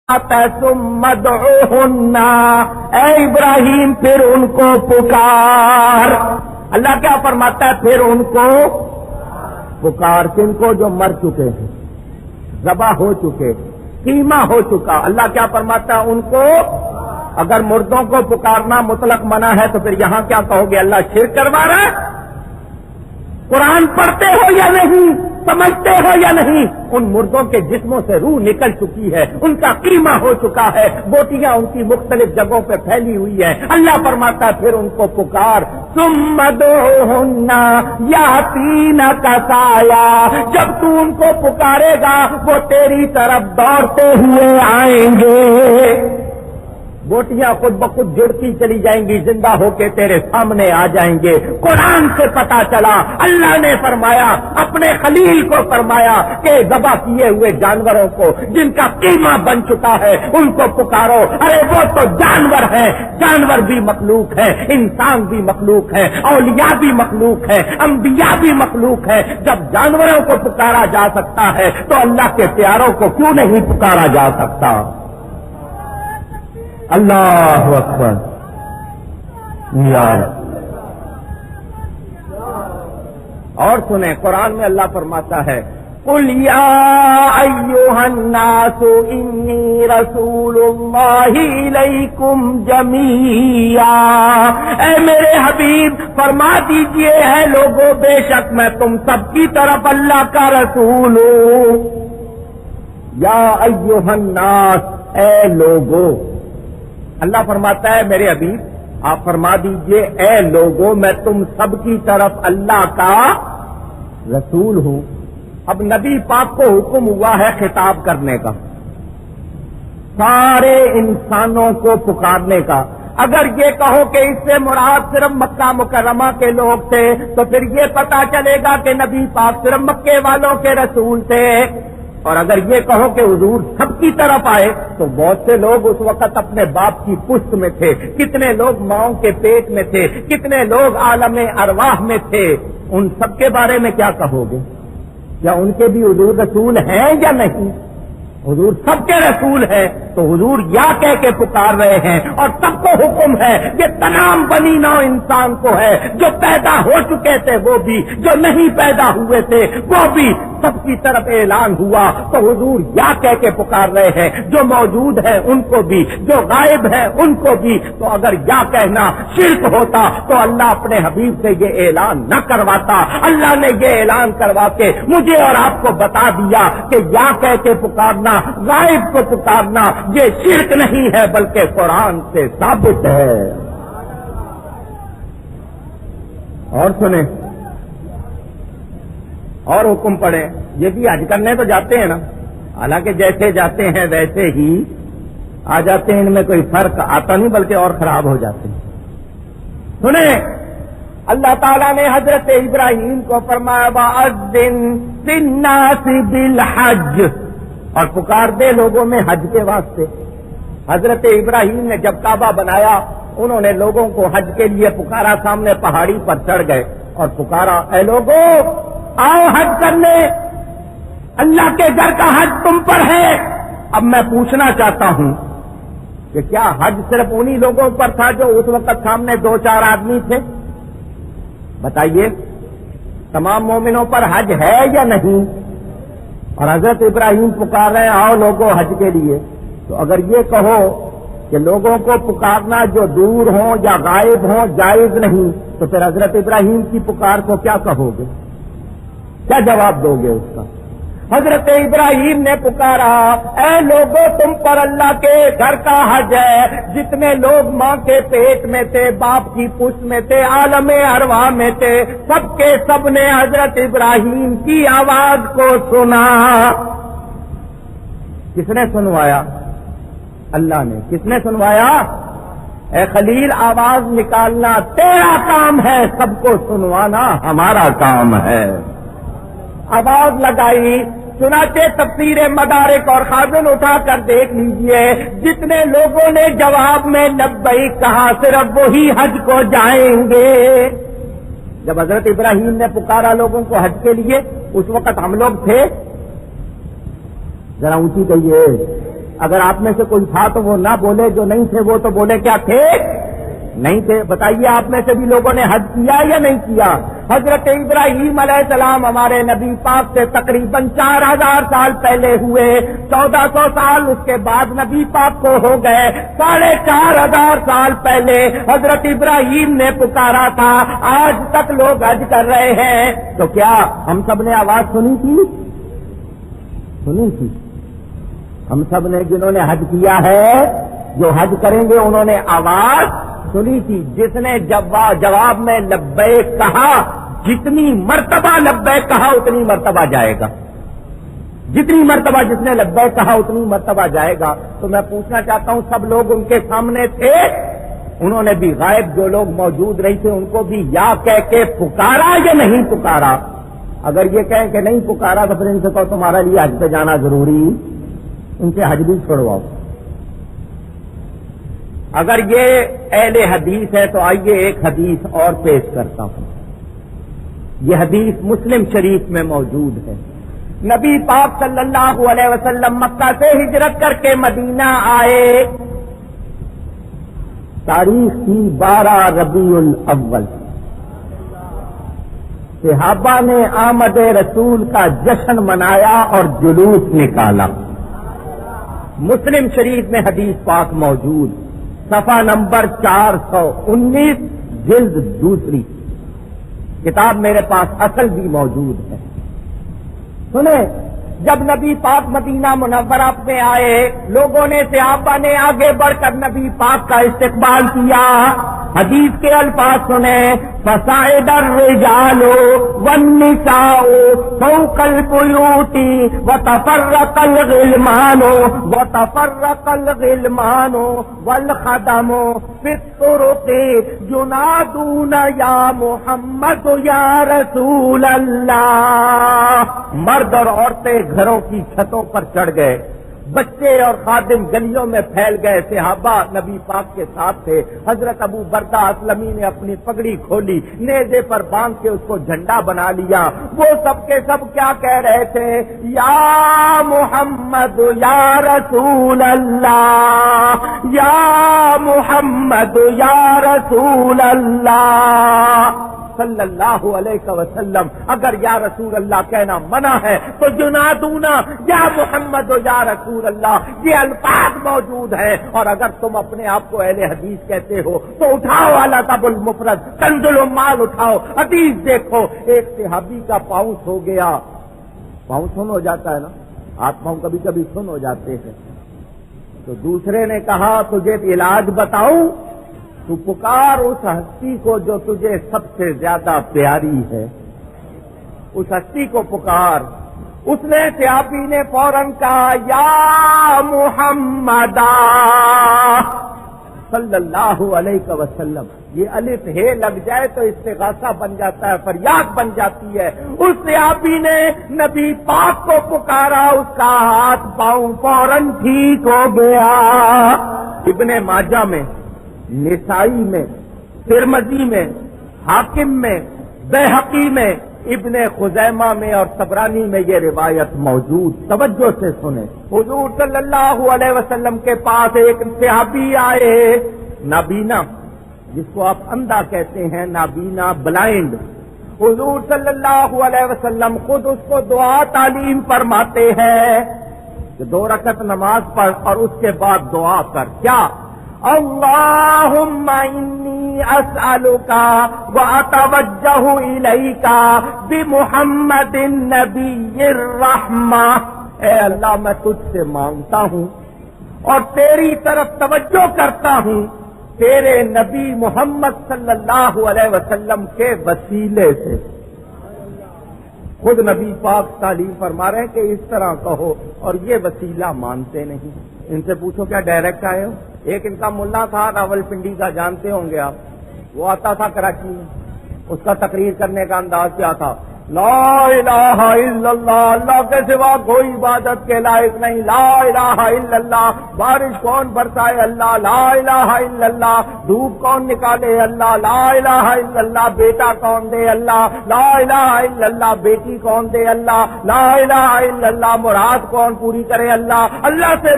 ثم ادعوہن، اے ابراہیم پھر ان کو پکار۔ اللہ کیا فرماتا ہے؟ پھر ان کو پکار۔ کن کو؟ جو مر چکے ہیں، ذبح ہو چکے، قیمہ ہو چکا۔ اللہ کیا فرماتا ہے؟ ان کو۔ اگر مردوں کو پکارنا مطلق منع ہے تو پھر یہاں کیا کہو گے؟ اللہ شرک کروا رہا ہے؟ قرآن پڑھتے ہو یا نہیں؟ سمجھتے ہو یا نہیں؟ ان مردوں کے جسموں سے روح نکل چکی ہے، ان کا قیمہ ہو چکا ہے، بوٹیاں ان کی مختلف جگہوں پہ پھیلی ہوئی ہے۔ اللہ فرماتا ہے پھر ان کو پکار۔ ثم ادعوہن یاتینک سعیا، جب تو ان کو پکارے گا وہ تیری طرف دوڑتے ہوئے آئیں گے۔ بوٹیاں خود بخود جڑتی چلی جائیں گی، زندہ ہو کے تیرے سامنے آ جائیں گے۔ قرآن سے پتا چلا اللہ نے فرمایا، اپنے خلیل کو فرمایا کہ ذبح کیے ہوئے جانوروں کو جن کا قیمہ بن چکا ہے ان کو پکارو۔ ارے وہ تو جانور ہیں، جانور بھی مخلوق ہے، انسان بھی مخلوق ہے، اولیاء بھی مخلوق ہے، انبیاء بھی مخلوق ہے۔ جب جانوروں کو پکارا جا سکتا ہے تو اللہ کے پیاروں کو کیوں نہیں پکارا جا سکتا؟ اللہ اکبر۔ اور سنیں، قرآن میں اللہ فرماتا ہے قُلْ يَا أَيُّهَا النَّاسُ إِنِّي رَسُولُ اللَّهِ إِلَيْكُمْ جَمِيعًا، اے میرے حبیب فرما دیجئے ہے لوگوں، بے شک میں تم سب کی طرف اللہ کا رسول ہوں۔ یا ایھا الناس، اے لوگوں، اللہ فرماتا ہے میرے حبیب آپ فرما دیجئے اے لوگوں میں تم سب کی طرف اللہ کا رسول ہوں۔ اب نبی پاک کو حکم ہوا ہے خطاب کرنے کا، سارے انسانوں کو پکارنے کا۔ اگر یہ کہو کہ اس سے مراد صرف مکہ مکرمہ کے لوگ تھے تو پھر یہ پتا چلے گا کہ نبی پاک صرف مکے والوں کے رسول تھے، اور اگر یہ کہو کہ حضور سب کی طرف آئے تو بہت سے لوگ اس وقت اپنے باپ کی پشت میں تھے، کتنے لوگ ماؤں کے پیٹ میں تھے، کتنے لوگ عالم ارواح میں تھے۔ ان سب کے بارے میں کیا کہو گے؟ کیا ان کے بھی حضور رسول ہیں یا نہیں؟ حضور سب کے رسول ہے تو حضور یا کہہ کے پکار رہے ہیں، اور سب کو حکم ہے، یہ تمام بنی نو انسان کو ہے، جو پیدا ہو چکے تھے وہ بھی، جو نہیں پیدا ہوئے تھے وہ بھی، سب کی طرف اعلان ہوا تو حضور یا کہہ کے پکار رہے ہیں، جو موجود ہے ان کو بھی، جو غائب ہے ان کو بھی۔ تو اگر یا کہنا شرک ہوتا تو اللہ اپنے حبیب سے یہ اعلان نہ کرواتا۔ اللہ نے یہ اعلان کروا کے مجھے اور آپ کو بتا دیا کہ یا کہہ کے پکارنا، غائب کو پکارنا یہ شرک نہیں ہے بلکہ قرآن سے ثابت ہے۔ اور سنیں اور حکم پڑھیں، یہ بھی حج کرنے تو جاتے ہیں نا، حالانکہ جیسے جاتے ہیں ویسے ہی آ جاتے ہیں، ان میں کوئی فرق آتا نہیں بلکہ اور خراب ہو جاتے ہیں۔ سنیں، اللہ تعالیٰ نے حضرت ابراہیم کو فرمایا وَأَذِّن فِي النَّاسِ بِالْحَجِّ، اور پکار دے لوگوں میں حج کے واسطے۔ حضرت ابراہیم نے جب کعبہ بنایا انہوں نے لوگوں کو حج کے لیے پکارا، سامنے پہاڑی پر چڑھ گئے اور پکارا اے لوگوں آؤ حج کرنے، اللہ کے گھر کا حج تم پر ہے۔ اب میں پوچھنا چاہتا ہوں کہ کیا حج صرف انہی لوگوں پر تھا جو اس وقت سامنے 2-4 آدمی تھے؟ بتائیے، تمام مومنوں پر حج ہے یا نہیں؟ اور حضرت ابراہیم پکار رہے ہیں آؤ لوگوں حج کے لیے، تو اگر یہ کہو کہ لوگوں کو پکارنا جو دور ہوں یا غائب ہوں جائز نہیں تو پھر حضرت ابراہیم کی پکار کو کیا کہو گے؟ کیا جواب دو گے اس کا؟ حضرت ابراہیم نے پکارا اے لوگوں تم پر اللہ کے گھر کا حج ہے، جتنے لوگ ماں کے پیٹ میں تھے، باپ کی پشت میں تھے، عالم ارواح میں تھے، سب کے سب نے حضرت ابراہیم کی آواز کو سنا۔ کس نے سنوایا؟ اللہ نے۔ کس نے سنوایا؟ اے خلیل آواز نکالنا تیرا کام ہے، سب کو سنوانا ہمارا کام ہے۔ آواز لگائی، چنانچہ تفسیر مدارک اور خازن اٹھا کر دیکھ لیجئے، جتنے لوگوں نے جواب میں لبیک کہا صرف وہی حج کو جائیں گے۔ جب حضرت ابراہیم نے پکارا لوگوں کو حج کے لیے اس وقت ہم لوگ تھے؟ ذرا اونچی کہیے، اگر آپ میں سے کوئی تھا تو وہ نہ بولے، جو نہیں تھے وہ تو بولے کیا تھے؟ نہیں تھے۔ بتائیے آپ میں سے بھی لوگوں نے حج کیا یا نہیں کیا؟ حضرت ابراہیم علیہ السلام ہمارے نبی پاک سے تقریباً 4000 سال پہلے ہوئے، 1400 سال اس کے بعد نبی پاک کو ہو گئے، 4500 سال پہلے حضرت ابراہیم نے پکارا تھا، آج تک لوگ حج کر رہے ہیں۔ تو کیا ہم سب نے آواز سنی تھی؟ سنی تھی ہم سب نے، جنہوں نے حج کیا ہے، جو حج کریں گے انہوں نے آواز سنی تھی۔ جس نے جواب میں لبیک کہا، جتنی مرتبہ لبیک کہا اتنی مرتبہ جائے گا، جتنی مرتبہ جس نے لبیک کہا اتنی مرتبہ جائے گا۔ تو میں پوچھنا چاہتا ہوں، سب لوگ ان کے سامنے تھے؟ انہوں نے بھی غائب جو لوگ موجود رہے تھے ان کو بھی یا کہہ کے پکارا یا نہیں پکارا؟ اگر یہ کہیں کہ نہیں پکارا تو پھر ان سے کہو تمہارا لیے حج پہ جانا ضروری، ان سے حج بھی چھوڑواؤ۔ اگر یہ اہل حدیث ہے تو آئیے ایک حدیث اور پیش کرتا ہوں۔ یہ حدیث مسلم شریف میں موجود ہے۔ نبی پاک صلی اللہ علیہ وسلم مکہ سے ہجرت کر کے مدینہ آئے، تاریخ تھی 12 ربیع الاول۔ صحابہ نے آمد رسول کا جشن منایا اور جلوس نکالا۔ مسلم شریف میں حدیث پاک موجود، صفحہ نمبر 419، جلد دوسری، کتاب میرے پاس اصل بھی موجود ہے۔ سنیں، جب نبی پاک مدینہ منورہ میں آئے، لوگوں نے، صحابہ نے آگے بڑھ کر نبی پاک کا استقبال کیا۔ حدیث کے الفاظ سنیں، فصعد الرجال والنساء فوق البیوت وتفرق الغلمان والخدم فی الطرق ینادون یا محمد یا رسول اللہ۔ مرد اور عورتیں گھروں کی چھتوں پر چڑھ گئے، بچے اور خادم گلیوں میں پھیل گئے۔ صحابہ نبی پاک کے ساتھ تھے۔ حضرت ابو بردہ اسلمی نے اپنی پگڑی کھولی، نیزے پر باندھ کے اس کو جھنڈا بنا لیا۔ وہ سب کے سب کیا کہہ رہے تھے؟ یا محمد یا رسول اللہ، یا محمد یا رسول اللہ صلی اللہ علیہ وسلم۔ اگر یا رسول اللہ کہنا منع ہے تو جنادونا یا محمد یا رسول اللہ یہ الفاظ موجود ہیں، اور اگر تم اپنے آپ کو اہل حدیث کہتے ہو تو اٹھاؤ الادب المفرد، کنز العمال اٹھاؤ، حدیث دیکھو۔ ایک صحابی کا پاؤں سو گیا، پاؤں سن ہو جاتا ہے نا، ہاتھ پاؤں کبھی کبھی سن ہو جاتے ہیں، تو دوسرے نے کہا تجھے علاج بتاؤں؟ تو پکار اس ہستی کو جو تجھے سب سے زیادہ پیاری ہے، اس ہستی کو پکار۔ اس نے، صحابی نے فوراً کہا یا محمد صلی اللہ علیہ وسلم۔ یہ الف ہے لگ جائے تو استغاثہ بن جاتا ہے، فریاد بن جاتی ہے۔ اس صحابی نے نبی پاک کو پکارا، اس کا ہاتھ پاؤں فوراً ٹھیک ہو گیا۔ ابن ماجہ میں، نسائی میں، ترمذی میں، حاکم میں، بیہقی میں، ابن خزیمہ میں اور طبرانی میں یہ روایت موجود۔ توجہ سے سنیں، حضور صلی اللہ علیہ وسلم کے پاس ایک صحابی آئے، نابینا، جس کو آپ اندھا کہتے ہیں، نابینا، بلائنڈ۔ حضور صلی اللہ علیہ وسلم خود اس کو دعا تعلیم فرماتے ہیں کہ 2 رکعت نماز پڑھ اور اس کے بعد دعا کر۔ کیا؟ اللہم انی اسألک واتوجہ الیک بمحمد النبی الرحمہ۔ اے اللہ، میں تجھ سے مانگتا ہوں اور تیری طرف توجہ کرتا ہوں تیرے نبی محمد صلی اللہ علیہ وسلم کے وسیلے سے۔ خود نبی پاک تعلیم فرما رہے ہیں کہ اس طرح کہو، اور یہ وسیلہ مانتے نہیں۔ ان سے پوچھو کیا ڈائریکٹ آئے ہو؟ ایک ان کا ملا تھا راول پنڈی کا، جانتے ہوں گے آپ، وہ آتا تھا کراچی میں، اس کا تقریر کرنے کا انداز کیا تھا؟ لا الہ الا اللہ، اللہ کے سوا کوئی عبادت کے لائق نہیں، لا الہ الا اللہ، بارش کون برسائے؟ اللہ، لا الہ الا اللہ، دھوپ کون نکالے؟ اللہ، لا الہ الا اللہ، بیٹا کون دے؟ اللہ، لا الہ الا اللہ، بیٹی کون دے؟ اللہ، لا الہ الا اللہ، مراد کون پوری کرے؟ اللہ، اللہ سے